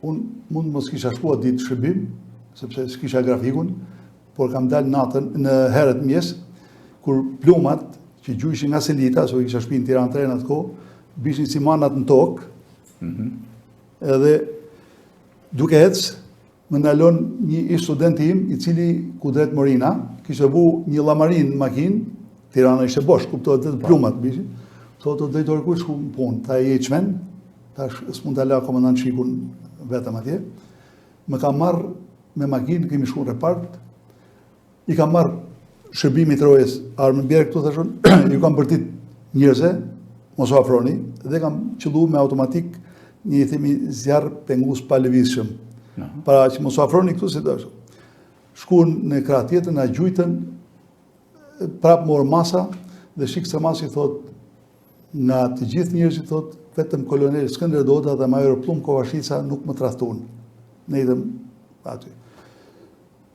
unë mund mos kisha shkuar ditë shërbim, sepse s'kisha grafikun, por kam dalë natën në herët mjes, kur plumat që gjujshin nga Selita, so kisha shpi në Tiranë 3 në atë kohë, bishin si manat në tokë, edhe duke ecë, më ndalon një student im, i cili Kudret Morina, kishte vu një llamarin në makinë, Tirana ishte bosh, kuptohet dhe plumat bishin, thotë drejtori ku shku në punë, ta e qmen, tash s'mund ta la komandant shikun vetëm atje, më ka marrë me makinë, kemi shku në repart, i ka marrë shërbimit rojes armën bjerë këtu thashun, ju kam bërtit njerëze, mos u afroni, dhe kam qëllu me automatik një themi zjarë pengus pa lëvizshëm. Para që mos u afroni këtu si të shkuën në krah tjetër, na gjujtën, prapë morë masa, dhe shikë se masi thot, nga të gjithë njerëzit thot, vetëm koloneli Skënder Dota dhe major Plum Kovashica nuk më tradhtuan. Ne idhem aty.